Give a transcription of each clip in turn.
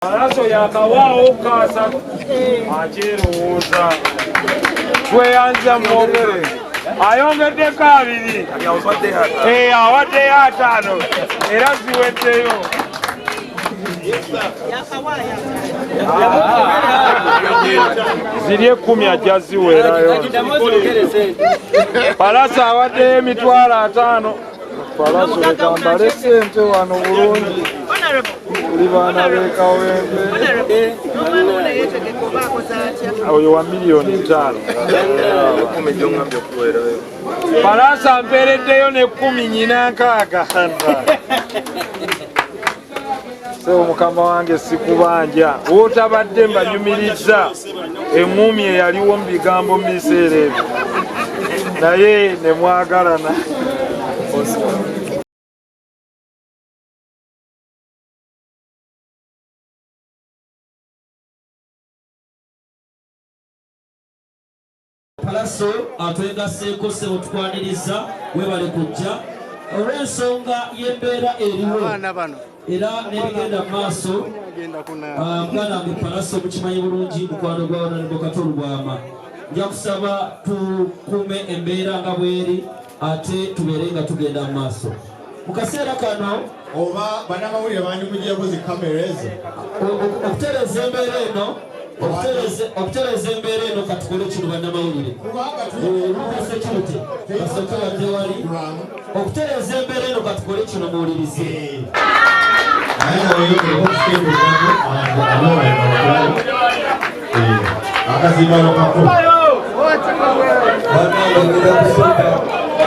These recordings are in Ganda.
Pallaso yakawaawo kaasa akirowooza tweyanza mwogere ayongeddeko 2 awaddeyo 5 era ziweddeyo ziri 10 ajja ziwerayo. Pallaso awaddeyo emitwalo 5. Pallaso lekambale sente wano bulungi tuli baana b'ekawempe oyo wa miliyoni 5. Pallaso ampeereddeyo ne 10 nyina 6. Sebo mukama wange sikubanja wootabadde mbanyumiriza eŋŋumi eyaliwo mu bigambo mu biseera ebyo naye ne mwagalana. Pallaso atwegaseeko sebo tukwaniriza webale kujja olw'ensonga y'embeera eriwo era n'ebigenda mu maaso. Mwana wange Pallaso mukimanyi bulungi mukwano gwa Honorable Kato Lubwama, nja kusaba tukuume embeera nga bweri ate tubeere nga tugenda mu maaso mu kaseera kano. Oba bannamawulire bandikugyako zi kamera ezo okutereeza embeera eno okutereeza embeera eno katukole kino bannamawulire lukasekirute kasooke wadde wali okutereeza embeera eno katukole kino muwulirize. akazimbalo kako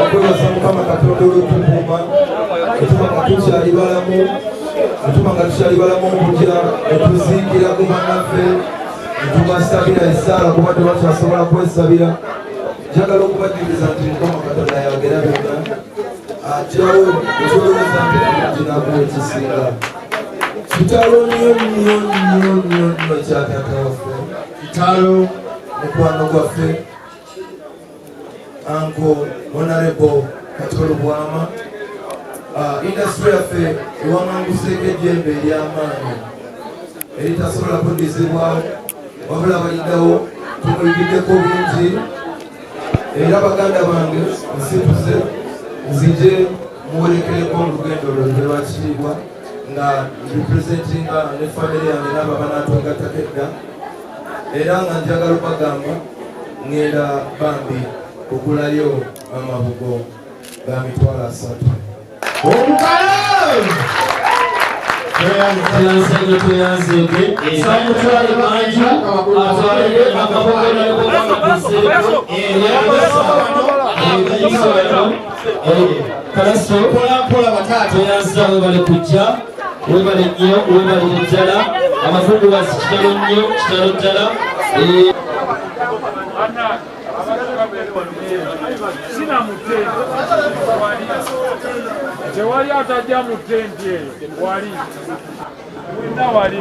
okwebaza Mukama Katonda olw'okukuuma otuma nga tukyali balamu okujja netuziikirako bannaffe netubasabira essaala kuba tebakyasobola kwesabira. Njagala okubajjukiza nti Mukama Katonda yagera byonna ajjawo osoloweza nti kinakuwa ekisinga. Kitalo nnyo kya taata waffe, kitalo mukwano gwaffe Uncle Honorable Kato Lubwama. Industry yaffe ewaŋŋanguseeko ejjembe ery'amaanyi eritasobola kuddizibwawo wabula baliddawo tumuyigiddeko bingi era baganda bange nsituze nzije muwerekereko olugendo lwe lwakiriibwa nga representinga ne family yange n'abo banaatwegattako edda era nga njagala okubagamba ŋŋenda bambi okugulayo amabugo ga mitwalo 3. Pallaso tweyanza webale kujja webale nnyo webale ddala amafunguwazi kitalo nnyo kitalo ddala. Tewali atajja mu ttenti eyo wali wenna wali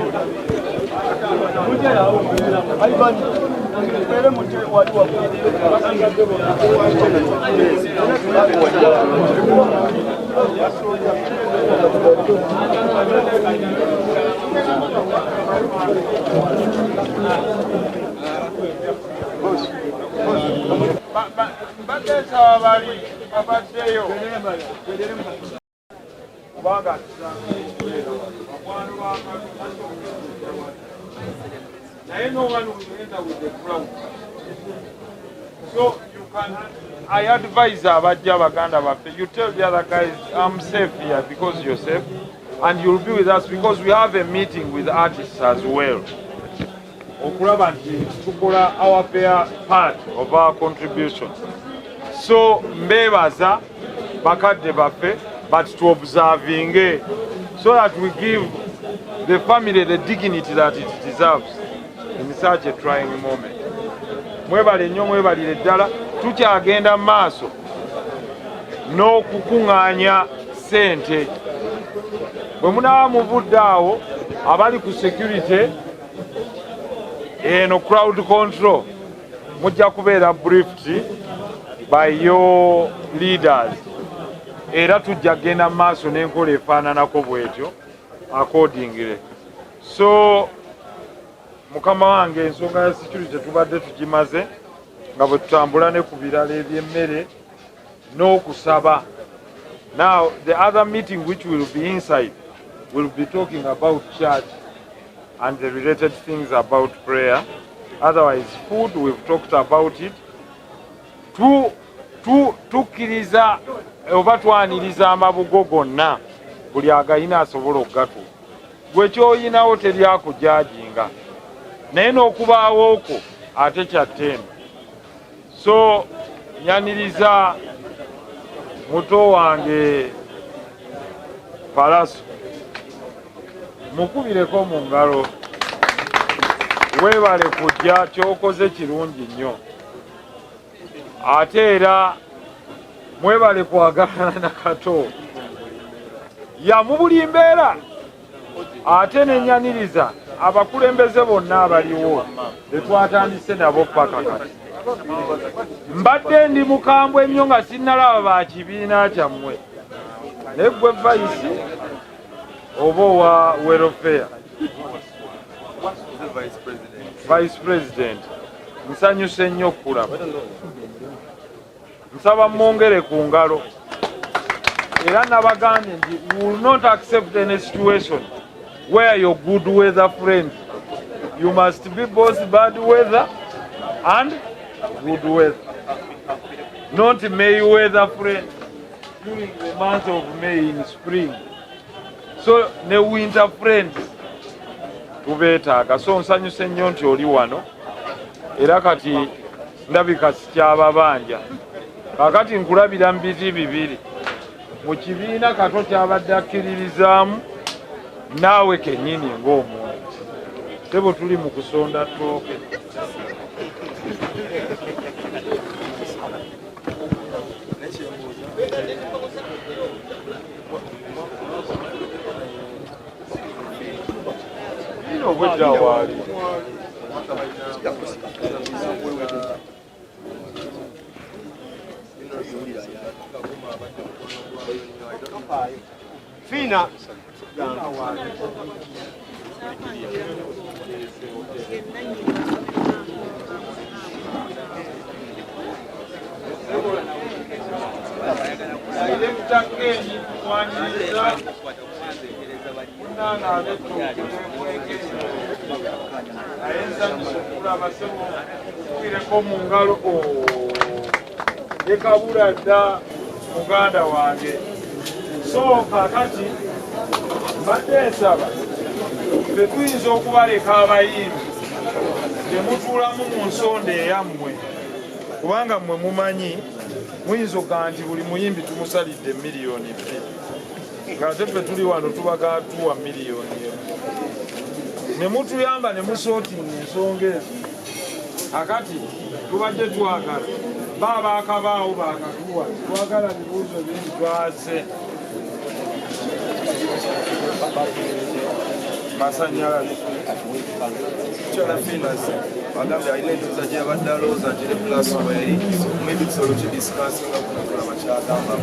bateesa abali abaddeyo kubanga naye nowanu ugenda with the crowd. So you can, I advise abajja baganda baffe, you tell the other guys I'm safe here because you're safe, and you'll be with us because we have a meeting with artists as well. Okulaba nti tukola our fair part of our contribution. So mbebaza bakadde baffe but to observing so that we give the family the dignity that it deserves in such a trying moment. Mwebale nnyo mwebalire ddala tukyagenda mu maaso n'okukuŋŋaanya ssente. Bwe munaaba muvudde awo abali ku security eno crowd control mujja kubeera briefed by your leaders era tujja genda maaso n'enkola efaananako bwetyo accordingly. So mukama wange ensonga ya security tubadde tugimaze nga bwe tutambula ne ku birala eby'emmere n'okusaba. Now the other meeting which will be inside will be talking about church and the related things about prayer. Otherwise food, we've talked about it. Tukkiriza oba twaniriza amabugo gonna buli agayina asobola okugatuuka. Gwe ky'oyinawo teryakujajinga naye n'okubaawo okwo ate kyattemba. So nyaniriza muto wange Pallaso, mukubireko mu ngalo, weebale kujja, ky'okoze kirungi nnyo. Ate era mwebale kwagalana na Kato mu buli mbeera. Ate n'ennyaniriza abakulembeze bonna abaliwo tetwatandise nabo paka kati. Mbadde ndi mukambwe ennyo nga sinnalaba ba kibiina kyammwe, naye ggwe vayisi oba owa welfare vice president, nsanyuse nnyo okulaba. Nsaba mwongere ku ngalo era nabagambye nti we will not accept any situation where your good weather friend, you must be both bad weather and good weather, not May weather friend during the month of May in spring. So ne winter friends tubeetaaga. So nsanyuse nnyo nti oli wano era kati ndabika sikyababanja. Kakati nkulabira mu biti bibiri mu kibiina Kato kyabadde akkiririzaamu naawe kennyini ng'omuntu. Tebo tuli mu kusonda ttooke. Obwedda waali Fina kuireko mu ngalo yekabula dda muganda wange. So kakati mbadde nsaba ffe tuyinza okubaleka abayimbi temutuulamu mu nsonda eyammwe, kubanga mmwe mumanyi muyinza okugamba nti buli muyimbi tumusalidde miliyoni 2 ng'ate ffe tuli wano tubaga tuwa miliyoni 1. Ne mutuyamba ne musootinga ensonga ezo. Akati tubadde twagala baba akabaawo bakatuwa, twagala bibuuzo bingi twase masanyalaze Chola Finas, bagambye alina entuuza gye yabadde alowooza nti ne Pallaso weri maybe tusobola okidisikasinga kukulaba kyagamba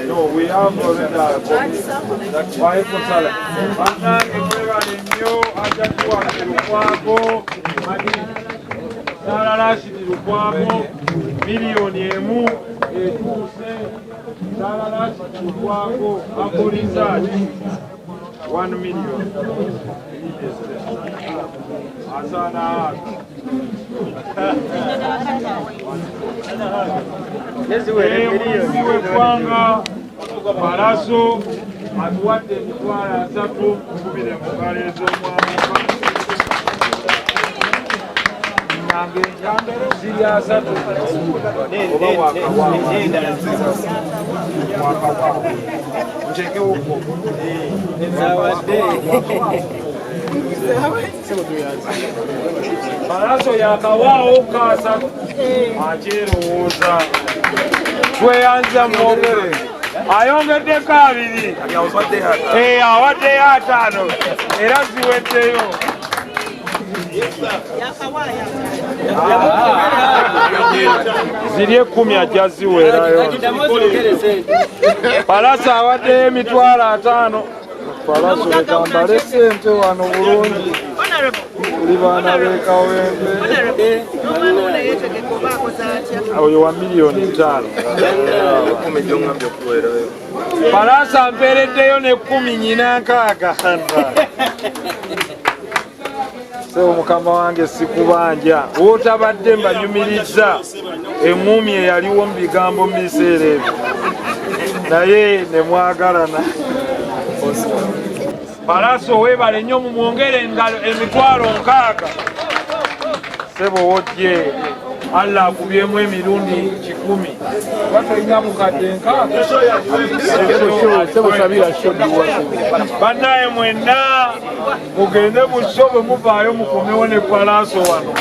No, we have already bannange mwebale nnyo ajja tuwakira okwako Salarashidi Lubwama miliyoni 1 etuuse. Salarashidi Lubwama apolizaji 1 million. Asana wekwanga Pallaso atuwadde emitwalo 3 kubire mu ngalo ez'omwaka. Ziriya 3 oba wakawa ntekewo okwo Pallaso yakawaawo kaasa akyerowooza tweyanza mwongere ayongeddeko 2 awaddeyo 5 era ziweddeyo ziri 10 ajja ziweerayo. Pallaso awaddeyo emitwalo 5. Pallaso lekambale ssente wano bulungi tuli baana b'ekawempe. Oyo wa miliyoni 5. Pallaso ampeereddeyo ne 10 nyina 6. Sebo mukama wange sikubanja wootabadde mbanyumirizza eŋŋumi eyaliwo mu bigambo mu biseera ebyo naye ne mwagalana. Pallaso weebale nnyo mumwongere engalo emitwalo 6. Sebo wojje Allah akubyemu emirundi 10. Batolina mukadde 6. Bannaye mwenna mugende musobe muvaayo mukomewo ne Pallaso wano.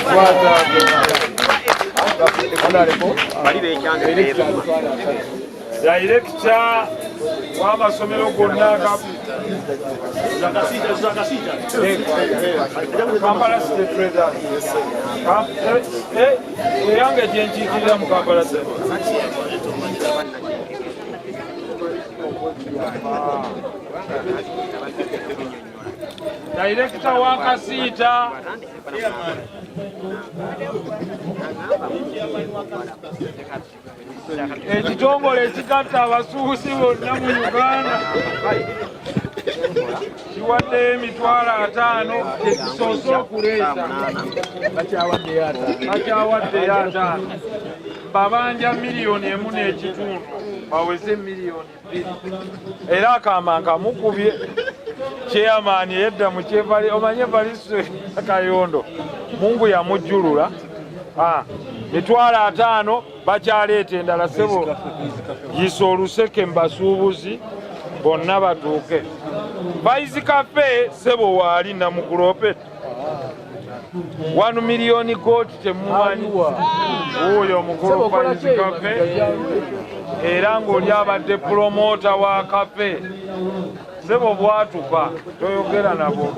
Director w'amasomero gonna Kampala State Trader. Eyange gye nkiikirira mu Kampala State. Director wa Kasiita ekitongole ekigatta abasuubuzi bonna mu Uganda kiwaddeyo emitwalo 5 tekisoose okuleeta. Bakyawaddeyo 5. Babanja miliyoni 1.5 baweze miliyoni 2. Era akamba mukubye chairman yedda mu kyevali omanye Baliso Kayondo Mungu yamujjulula. Mitwalo 5 bakyaleeta endala. Sebo yisa oluseke mbasuubuzi bonna batuuke. Baizi Cafe sebo waali namukulope 1 miliyoni goat temumanyi oyo omukulu Baizi Cafe era ng'oli abadde promota wa Cafe. Sebo bwatuka toyogera nabo.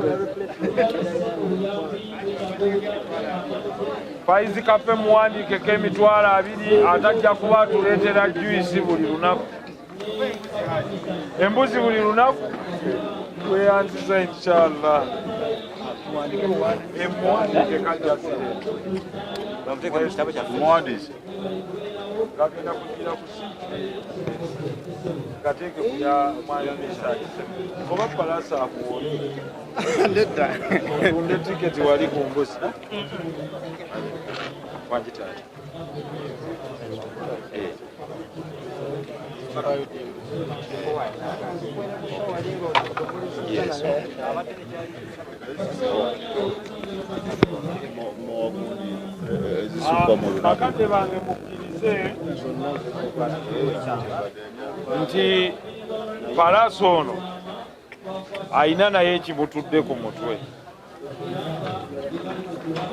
Baizi Cafe muwandiikeko emitwalo 2 atajja kuba atuleetera juice buli lunaku. Embuzi buli lunaku weyanziza inshallah. Emuwandiike kajja muwandiise gagenda kugira ku gateeke kuya mwanya misaji oba Pallaso akuwone tunde tiketi wali ku mbuzi wagitaata. Yes. Bakadde bange mukkirize nti Pallaso ono ayina naye ekimutudde ku mutwe.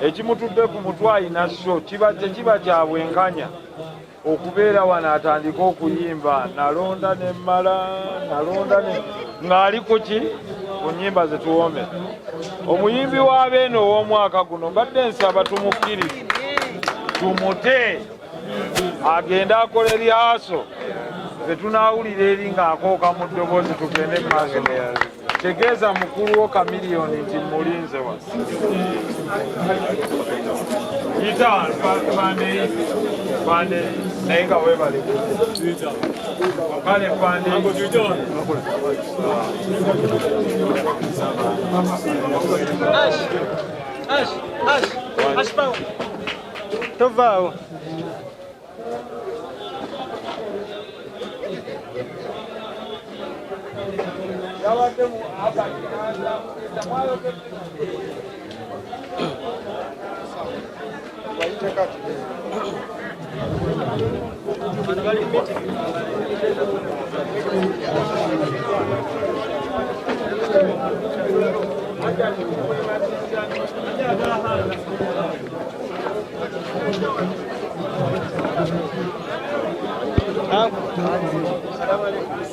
Ekimutudde ku mutwe ayina so tekiba kya bwenkanya okubeera wano atandika okuyimba nalonda ne mmala nalonda ng'ali ku ki ku nnyimba ze tuwomera. Omuyimbi wa Beene ow'omwaka guno mbadde nsaba tumukkirize tumute agenda akola eryaso tetunaawulira eri ng'akooka mu ddoboozi tugende mu maaso. Tegeeza mukulu wo Kamiliyoni nti mulinze wa yita bande naye nga weebale kale bande tovaawo.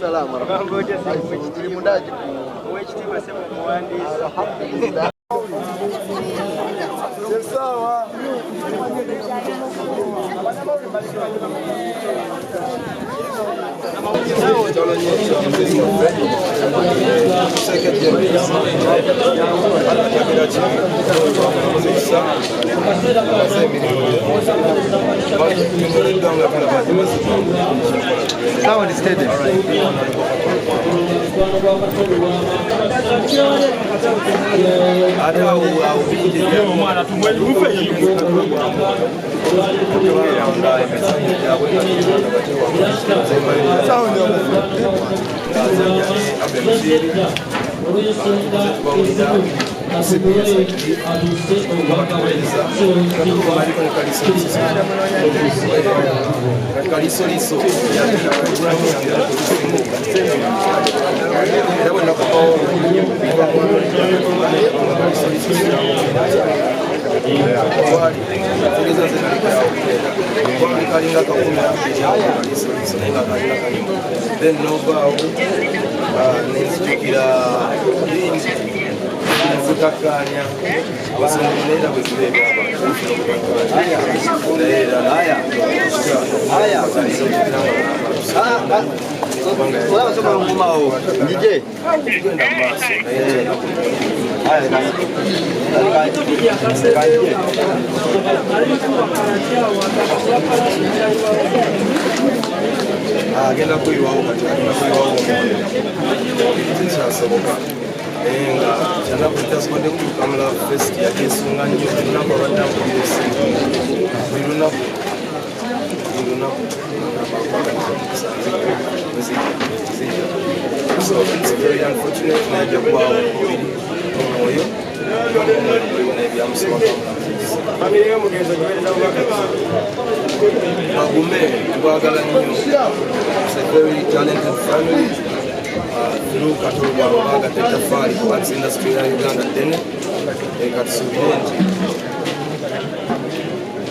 Salamu alaikum. Then Nova Futakanya was in the later with the agenda kuyiwawo kati agenda kuyiwawo nga kyanakutasibadde kukamala fest yakesunga nnyo olunaku abaddamukulesi buli lunaku so it's very unfortunate najja kubaawo kubiri omwoyo bagume tubagala nnyo. It's a very talented family. Through Kato Lubwama gateta fari arts industry ya Uganda dene ekatusubirenti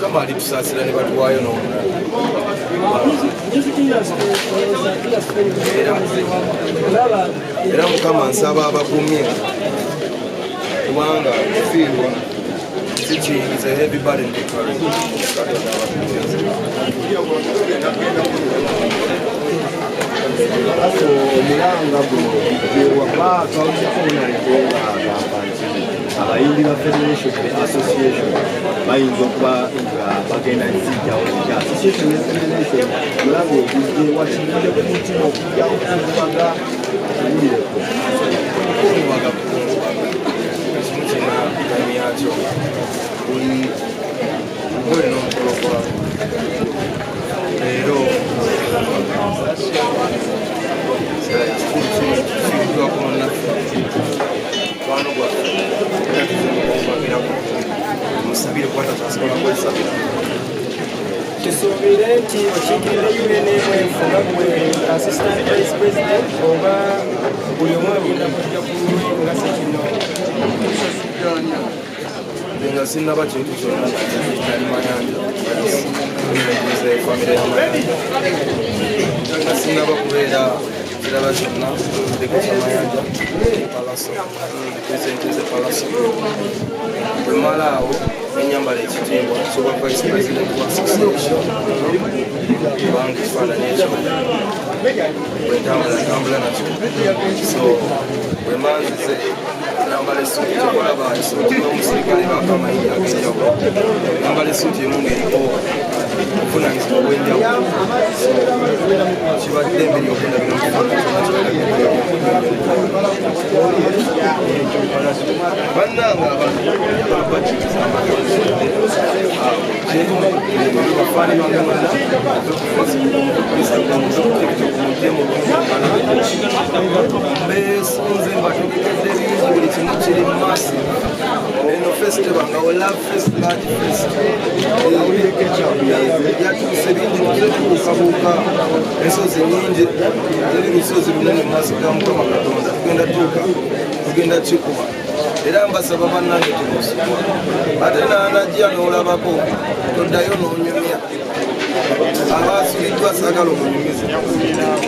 kama alitusasira ne batuwayo era mukama nsaba abagumye kubanga kufiirwa is a heavy burden to carry. Omulanga guno waba twawulira abayimbi ba federation ne association bayinza okuba nga bagenda nzijjawo nga association ne federation mulanga ogudde wakirire ku mutima okujja okubaga awulireko ekimu kina time yakyo buli mugole n'omukolo gwabo leero kwano gwaffe era tuzimukumbagirako musabire kwata kyasobola kwesabira kisuubire nti okiikirira UNMF nga gwe assistant vice president oba buli omu agenda kujja kulwe nga sekino nga sinaba kintu kyonna ali mayanja famire yamayanja nga sinaba kubeera kirala kyonna dekesa mayanja Pallaso representeze Pallaso bwemala awo enyambala ekitiibwa soba vice president wa association kubanga ekifaananyi ekyo bwentambula nakyo so bwemanzize nambala essuuti kyekulaba essuuti n'omusirikale bakamayinja ag'enjawulo nambala essuuti emu ng'eriko obuvunanyizibwa obw'enjawulo so kibadde emberi okundabira bannanga abantu babakiriza bafaani bange mwena mbesunze mbatokedde bingi buli kimu kiri mu maaso eno festival nga we love fest large fest yatuuse bingi tubuukabuuka ensozi nyingi ziri lusozi lunene mu maaso ga mukama katonda tugenda tuuka tugenda kikuba era mbasaba bannange temusubwa ate naanajja n'olabako toddayo n'onyumya abasubiddwa saagala omunyumizi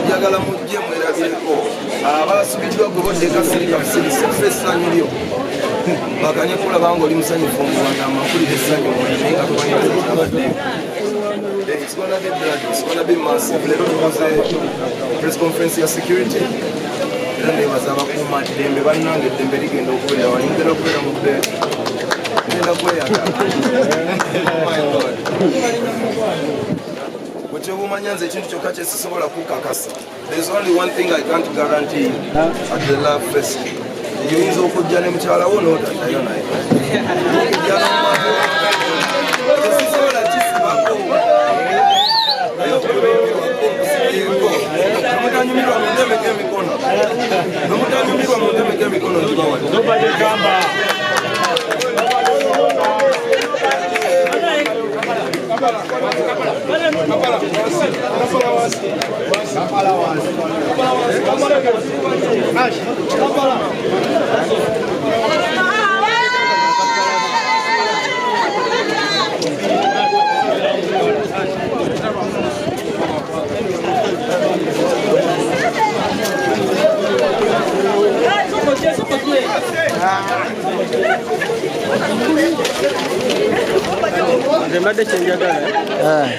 njagala mujje mwerabireko abasubiddwa gwe boddekasirika busirisa ffe essanyu lyo bakanye kulaba nga oli musanyufu omubanga amakulira essanyu naye nga tubanyiriza kyabadde it's gonna be bloody, it's gonna be massive. Let me was a press conference ya security. Era ne bazaba kuma dembe banange dembe ligenda okwera walingera okwera mu bed. Ngenda kwera. My God. Whatever manyanze ekintu kyokka kye sisobola kukakasa. There's only one thing I can't guarantee at the love fest. Yoyinza okujja ne mukyala wo n'otatayo naye. Nomutanyumirwa mu ndeme k'emikono. Nomutanyumirwa mu ndeme k'emikono nzibawali. Nze mbadde kyenjagala